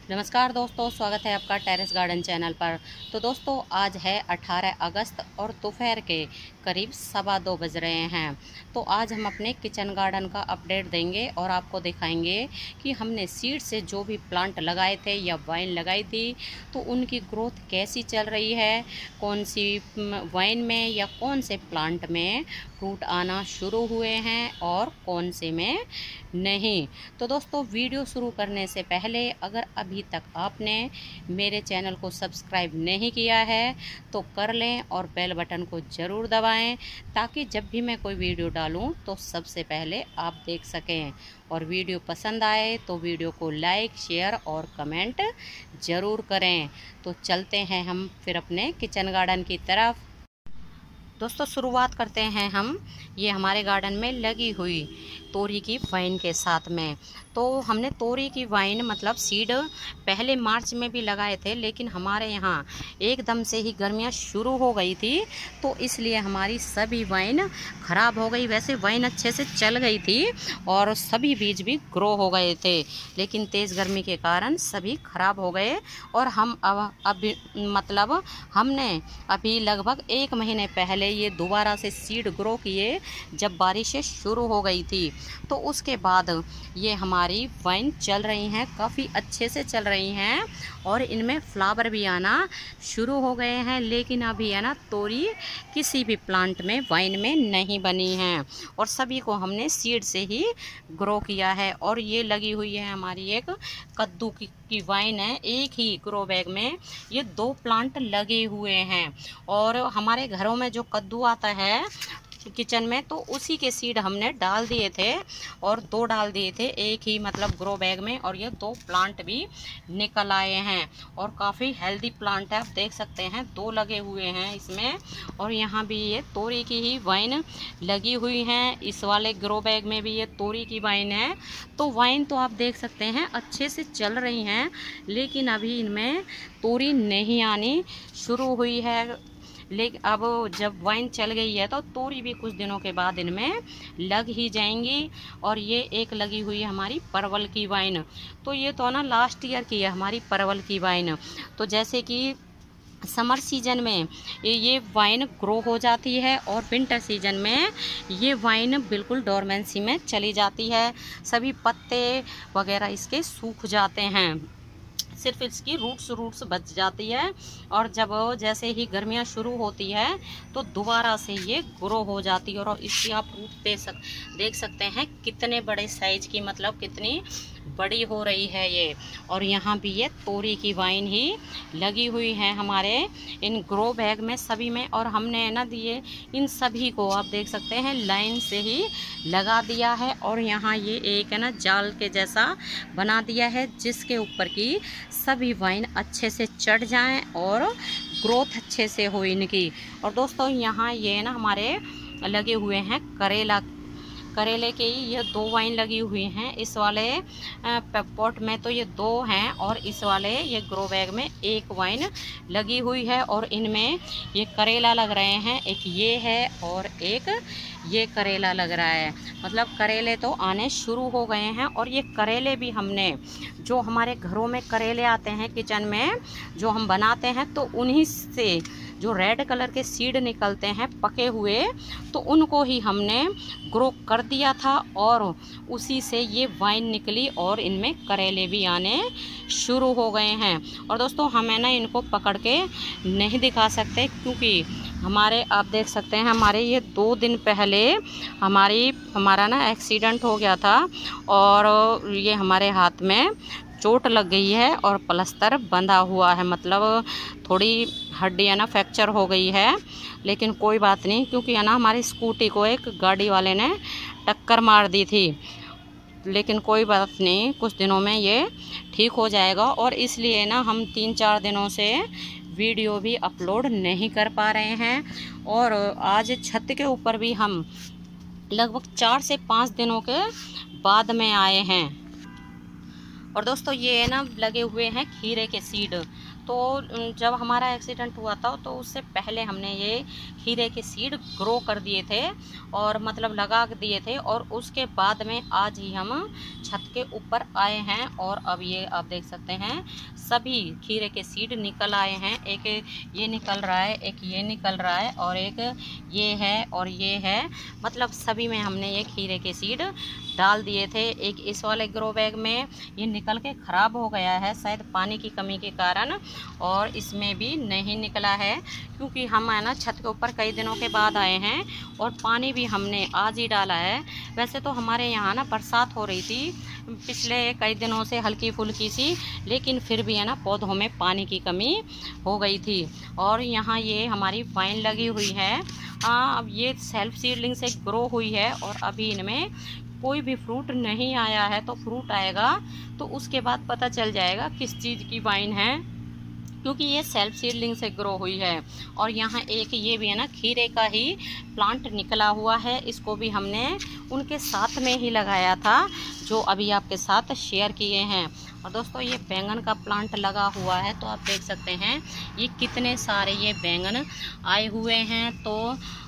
नमस्कार दोस्तों, स्वागत है आपका टेरेस गार्डन चैनल पर। तो दोस्तों, आज है 18 अगस्त और दोपहर के करीब 2:15 बज रहे हैं। तो आज हम अपने किचन गार्डन का अपडेट देंगे और आपको दिखाएंगे कि हमने सीड से जो भी प्लांट लगाए थे या वाइन लगाई थी तो उनकी ग्रोथ कैसी चल रही है, कौन सी वाइन में या कौन से प्लांट में फ्रूट आना शुरू हुए हैं और कौन से में नहीं। तो दोस्तों, वीडियो शुरू करने से पहले अगर अभी तक आपने मेरे चैनल को सब्सक्राइब नहीं किया है तो कर लें और बेल बटन को ज़रूर दबाएं ताकि जब भी मैं कोई वीडियो डालूं तो सबसे पहले आप देख सकें। और वीडियो पसंद आए तो वीडियो को लाइक, शेयर और कमेंट ज़रूर करें। तो चलते हैं हम फिर अपने किचन गार्डन की तरफ। दोस्तों, शुरुआत करते हैं हम ये हमारे गार्डन में लगी हुई तोरी की वाइन के साथ में। तो हमने तोरी की वाइन मतलब सीड पहले मार्च में भी लगाए थे, लेकिन हमारे यहाँ एकदम से ही गर्मियाँ शुरू हो गई थी तो इसलिए हमारी सभी वाइन ख़राब हो गई। वैसे वाइन अच्छे से चल गई थी और सभी बीज भी ग्रो हो गए थे, लेकिन तेज़ गर्मी के कारण सभी ख़राब हो गए। और हम अभी मतलब हमने अभी लगभग 1 महीने पहले ये दोबारा से सीड ग्रो किए जब बारिशें शुरू हो गई थी। तो उसके बाद ये हमारी वाइन चल रही हैं, काफ़ी अच्छे से चल रही हैं और इनमें फ्लावर भी आना शुरू हो गए हैं। लेकिन अभी है ना, तोरी किसी भी प्लांट में वाइन में नहीं बनी हैं और सभी को हमने सीड से ही ग्रो किया है। और ये लगी हुई है हमारी एक कद्दू की वाइन है। एक ही ग्रो बैग में ये 2 प्लांट लगे हुए हैं और हमारे घरों में जो कद्दू आता है किचन में तो उसी के सीड हमने डाल दिए थे और 2 डाल दिए थे एक ही मतलब ग्रो बैग में, और ये 2 प्लांट भी निकल आए हैं और काफ़ी हेल्दी प्लांट है। आप देख सकते हैं 2 लगे हुए हैं इसमें। और यहाँ भी ये तोरी की ही वाइन लगी हुई हैं। इस वाले ग्रो बैग में भी ये तोरी की वाइन है। तो वाइन तो आप देख सकते हैं अच्छे से चल रही हैं, लेकिन अभी इनमें तोरी नहीं आनी शुरू हुई है। लेकिन अब जब वाइन चल गई है तो तोरी भी कुछ दिनों के बाद इनमें लग ही जाएंगी। और ये एक लगी हुई है हमारी परवल की वाइन। तो ये तो ना लास्ट ईयर की है हमारी परवल की वाइन। तो जैसे कि समर सीजन में ये वाइन ग्रो हो जाती है और विंटर सीजन में ये वाइन बिल्कुल डोरमेंसी में चली जाती है। सभी पत्ते वगैरह इसके सूख जाते हैं, सिर्फ इसकी रूट्स बच जाती है। और जब जैसे ही गर्मियाँ शुरू होती है तो दोबारा से ये ग्रो हो जाती है। और इसकी आप रूट देख सकते हैं कितने बड़े साइज की, मतलब कितनी बड़ी हो रही है ये। और यहाँ भी ये तोरी की वाइन ही लगी हुई है हमारे इन ग्रो बैग में सभी में। और हमने ना दिए इन सभी को आप देख सकते हैं लाइन से ही लगा दिया है। और यहाँ ये एक है ना जाल के जैसा बना दिया है जिसके ऊपर की सभी वाइन अच्छे से चढ़ जाएं और ग्रोथ अच्छे से हो इनकी। और दोस्तों, यहाँ ये ना हमारे लगे हुए हैं करेले के ये 2 वाइन लगी हुई हैं। इस वाले पॉट में तो ये 2 हैं और इस वाले ये ग्रो बैग में 1 वाइन लगी हुई है। और इनमें ये करेला लग रहे हैं, एक ये है और एक ये करेला लग रहा है। मतलब करेले तो आने शुरू हो गए हैं। और ये करेले भी हमने जो हमारे घरों में करेले आते हैं किचन में जो हम बनाते हैं तो उन्हीं से जो रेड कलर के सीड निकलते हैं पके हुए तो उनको ही हमने ग्रो कर दिया था और उसी से ये वाइन निकली और इनमें करेले भी आने शुरू हो गए हैं। और दोस्तों, हमें ना इनको पकड़ के नहीं दिखा सकते क्योंकि आप देख सकते हैं हमारे ये 2 दिन पहले हमारा ना एक्सीडेंट हो गया था और ये हमारे हाथ में चोट लग गई है और प्लास्टर बंधा हुआ है, मतलब थोड़ी हड्डी है ना फ्रैक्चर हो गई है। लेकिन कोई बात नहीं, क्योंकि है ना हमारी स्कूटी को एक गाड़ी वाले ने टक्कर मार दी थी। लेकिन कोई बात नहीं, कुछ दिनों में ये ठीक हो जाएगा। और इसलिए ना हम 3-4 दिनों से वीडियो भी अपलोड नहीं कर पा रहे हैं। और आज छत के ऊपर भी हम लगभग 4 से 5 दिनों के बाद में आए हैं। और दोस्तों, ये ना लगे हुए हैं खीरे के सीड। तो जब हमारा एक्सीडेंट हुआ था तो उससे पहले हमने ये खीरे के सीड ग्रो कर दिए थे और मतलब लगा दिए थे, और उसके बाद में आज ही हम छत के ऊपर आए हैं। और अब ये आप देख सकते हैं सभी खीरे के सीड निकल आए हैं। एक ये निकल रहा है, एक ये निकल रहा है, और एक ये है और ये है। मतलब सभी में हमने ये खीरे के सीड डाल दिए थे। एक इस वाले ग्रो बैग में ये निकल के ख़राब हो गया है शायद पानी की कमी के कारण, और इसमें भी नहीं निकला है क्योंकि हम है ना छत के ऊपर कई दिनों के बाद आए हैं और पानी भी हमने आज ही डाला है। वैसे तो हमारे यहाँ ना बरसात हो रही थी पिछले कई दिनों से हल्की फुल्की सी, लेकिन फिर भी है ना पौधों में पानी की कमी हो गई थी। और यहाँ ये हमारी वाइन लगी हुई है। अब ये सेल्फ सीडलिंग से ग्रो हुई है और अभी इनमें कोई भी फ्रूट नहीं आया है। तो फ्रूट आएगा तो उसके बाद पता चल जाएगा किस चीज़ की वाइन है, क्योंकि ये सेल्फ सीडलिंग से ग्रो हुई है। और यहाँ एक ये भी है ना खीरे का ही प्लांट निकला हुआ है, इसको भी हमने उनके साथ में ही लगाया था जो अभी आपके साथ शेयर किए हैं। और दोस्तों ये बैंगन का प्लांट लगा हुआ है, तो आप देख सकते हैं ये कितने सारे ये बैंगन आए हुए हैं। तो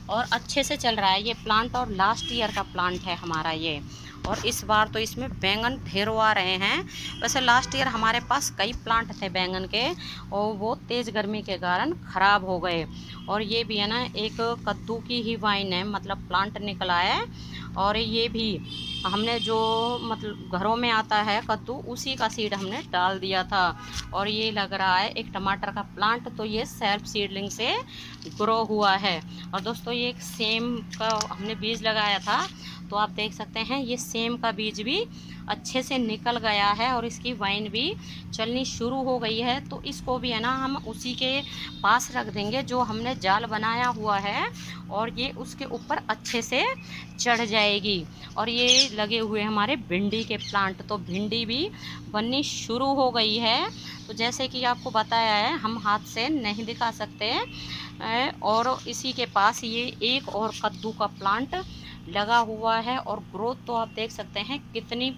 और अच्छे से चल रहा है ये प्लांट, और लास्ट ईयर का प्लांट है हमारा ये, और इस बार तो इसमें बैंगन ढेरों आ रहे हैं। वैसे लास्ट ईयर हमारे पास कई प्लांट थे बैंगन के और वो तेज़ गर्मी के कारण ख़राब हो गए। और ये भी है ना एक कद्दू की ही वाइन है, मतलब प्लांट निकला है। और ये भी हमने जो मतलब घरों में आता है कद्दू, उसी का सीड हमने डाल दिया था। और ये लग रहा है एक टमाटर का प्लांट, तो ये सेल्फ सीडलिंग से ग्रो हुआ है। और दोस्तों ये एक सेम का हमने बीज लगाया था, तो आप देख सकते हैं ये सेम का बीज भी अच्छे से निकल गया है और इसकी वाइन भी चलनी शुरू हो गई है। तो इसको भी है ना हम उसी के पास रख देंगे जो हमने जाल बनाया हुआ है, और ये उसके ऊपर अच्छे से चढ़ जाएगी। और ये लगे हुए हमारे भिंडी के प्लांट, तो भिंडी भी बननी शुरू हो गई है। तो जैसे कि आपको बताया है हम हाथ से नहीं दिखा सकते। और इसी के पास ये एक और कद्दू का प्लांट लगा हुआ है, और ग्रोथ तो आप देख सकते हैं कितनी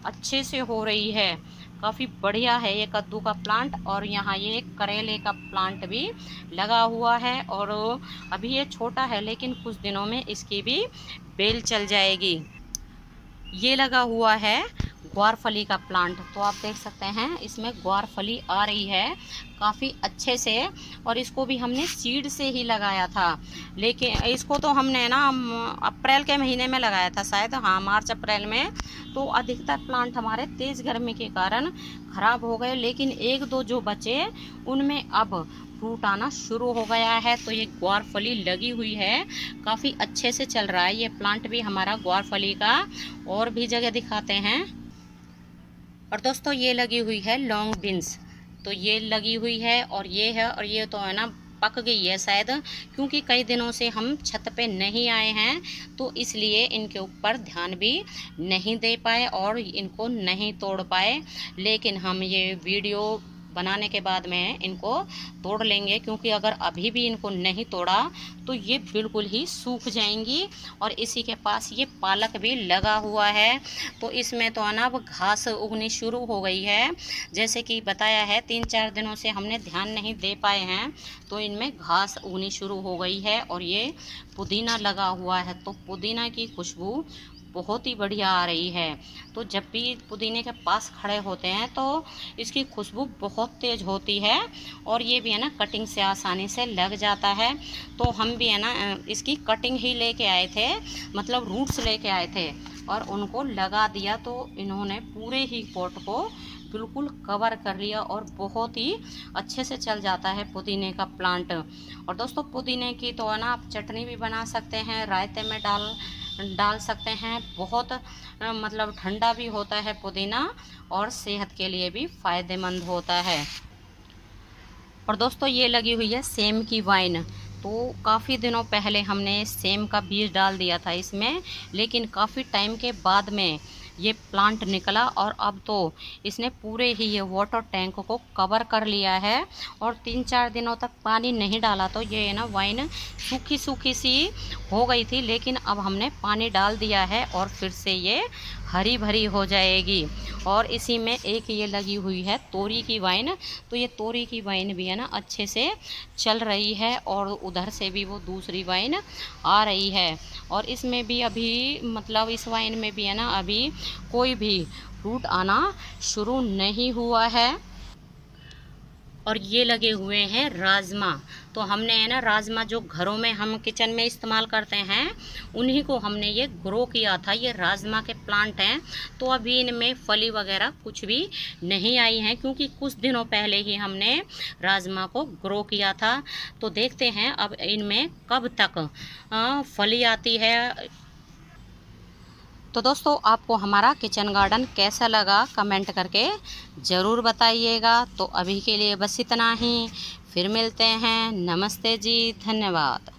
अच्छे से हो रही है, काफ़ी बढ़िया है ये कद्दू का प्लांट। और यहाँ ये करेले का प्लांट भी लगा हुआ है, और अभी ये छोटा है लेकिन कुछ दिनों में इसकी भी बेल चल जाएगी। ये लगा हुआ है ग्वारफली का प्लांट, तो आप देख सकते हैं इसमें ग्वारफली आ रही है काफ़ी अच्छे से। और इसको भी हमने सीड से ही लगाया था, लेकिन इसको तो हमने ना अप्रैल के महीने में लगाया था शायद, हाँ मार्च अप्रैल में। तो अधिकतर प्लांट हमारे तेज़ गर्मी के कारण ख़राब हो गए, लेकिन एक दो जो बचे उनमें अब फ्रूट आना शुरू हो गया है। तो ये ग्वारफली लगी हुई है, काफ़ी अच्छे से चल रहा है ये प्लांट भी हमारा ग्वारफली का। और भी जगह दिखाते हैं। और दोस्तों ये लगी हुई है लॉन्ग बीन्स, तो ये लगी हुई है, और ये है, और ये तो है ना पक गई है शायद, क्योंकि कई दिनों से हम छत पे नहीं आए हैं तो इसलिए इनके ऊपर ध्यान भी नहीं दे पाए और इनको नहीं तोड़ पाए। लेकिन हम ये वीडियो बनाने के बाद में इनको तोड़ लेंगे, क्योंकि अगर अभी भी इनको नहीं तोड़ा तो ये बिल्कुल ही सूख जाएंगी। और इसी के पास ये पालक भी लगा हुआ है, तो इसमें तो ना अब घास उगनी शुरू हो गई है। जैसे कि बताया है 3-4 दिनों से हमने ध्यान नहीं दे पाए हैं, तो इनमें घास उगनी शुरू हो गई है। और ये पुदीना लगा हुआ है, तो पुदीना की खुशबू बहुत ही बढ़िया आ रही है। तो जब भी पुदीने के पास खड़े होते हैं तो इसकी खुशबू बहुत तेज़ होती है, और ये भी है ना कटिंग से आसानी से लग जाता है। तो हम भी है ना इसकी कटिंग ही लेके आए थे, मतलब रूट्स लेके आए थे और उनको लगा दिया, तो इन्होंने पूरे ही पॉट को बिल्कुल कवर कर लिया और बहुत ही अच्छे से चल जाता है पुदीने का प्लांट। और दोस्तों पुदीने की तो है ना आप चटनी भी बना सकते हैं, रायते में डाल सकते हैं। बहुत मतलब ठंडा भी होता है पुदीना और सेहत के लिए भी फ़ायदेमंद होता है। और दोस्तों ये लगी हुई है सेम की वाइन, तो काफ़ी दिनों पहले हमने सेम का बीज डाल दिया था इसमें, लेकिन काफ़ी टाइम के बाद में ये प्लांट निकला और अब तो इसने पूरे ही ये वाटर टैंक को कवर कर लिया है। और 3-4 दिनों तक पानी नहीं डाला तो ये ना वाइन सूखी सी हो गई थी, लेकिन अब हमने पानी डाल दिया है और फिर से ये हरी भरी हो जाएगी। और इसी में एक ये लगी हुई है तोरी की वाइन, तो ये तोरी की वाइन भी है ना अच्छे से चल रही है और उधर से भी वो दूसरी वाइन आ रही है। और इसमें भी अभी मतलब इस वाइन में भी है ना अभी कोई भी रूट आना शुरू नहीं हुआ है। और ये लगे हुए हैं राजमा, तो हमने है ना राजमा जो घरों में हम किचन में इस्तेमाल करते हैं उन्हीं को हमने ये ग्रो किया था। ये राजमा के प्लांट हैं, तो अभी इनमें फली वगैरह कुछ भी नहीं आई हैं क्योंकि कुछ दिनों पहले ही हमने राजमा को ग्रो किया था। तो देखते हैं अब इनमें कब तक फली आती है। तो दोस्तों आपको हमारा किचन गार्डन कैसा लगा कमेंट करके ज़रूर बताइएगा। तो अभी के लिए बस इतना ही, फिर मिलते हैं। नमस्ते जी, धन्यवाद।